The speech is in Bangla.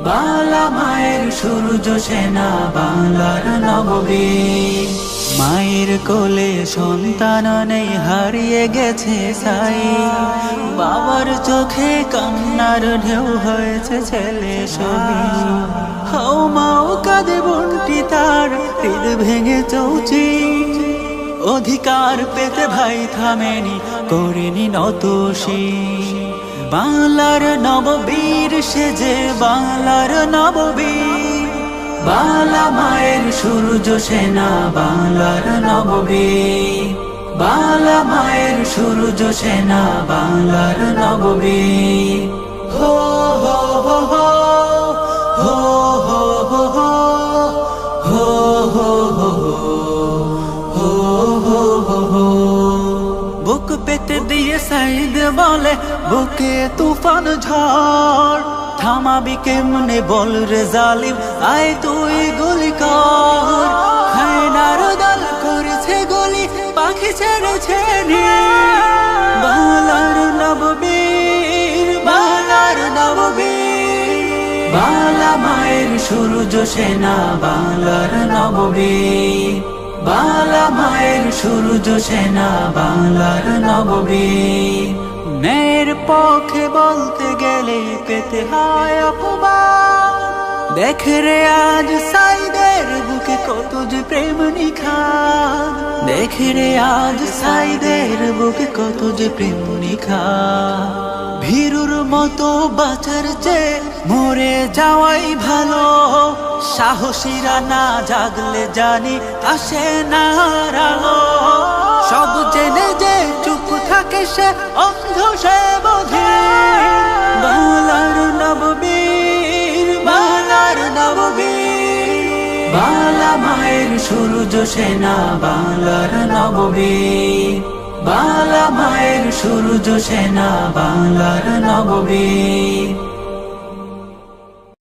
বালা মায়ের সূর্য সেনা বাংলার নববীর। মায়ের কোলে সন্তান নেই, হারিয়ে গেছে সাই। বাবার চোখে কান্নার ঢেউ হয়েছে ছেলে ছবি। হাও মাও কাঁদে বোনটি তার, হৃদ ভেঙে চৌচি। অধিকার পেতে ভাই থামেনি, করেনি নতশি। বাংলার নববীর সেজে বাংলার নববীর। বালা মায়ের সূর্য সেনা বাংলার নববীর। বালা মায়ের সূর্য সেনা বাংলার নববীর। হো হো হো হো হো হো হো হো হো হো হো হো হো। বুক পেতে দিয়ে সাইদ বলে, বুকে তুফান ঝড়। থামাবি কেমনে বল রে জালিম, আয় তুই গুলি কর। হায়নার দল করেছে গুলি, পাখি ছেড়েছে বাংলার নববীর। বাংলার নববীর। বালা মায়ের সূর্য সেনা বাংলার নববীর। বালা মায়ের সূর্য সেনা বাংলার নববীর। ন্যায়ের পক্ষে বলতে গেলে পেতে হয় অপমান। দেখ রে আজ সাইদের বুকে কত যে প্রেম নিখাদ। দেখ রে আজ সাইদের বুকে কত যে প্রেম নিখাদ। ভীরুর মতো বাঁচার চেয়ে মরে যাওয়াই ভালো। সাহসীরা না জাগলে জানি আসে না আলো। সব জেনে যে চুপ থাকে সে অন্ধ, সে বোঝে। বাংলার নববীর। বাংলার নববীর। বালা মায়ের সূর্য সেনা বাংলার নববীর। বালা মায়ের সূর্য সেনা বাংলার নববীর।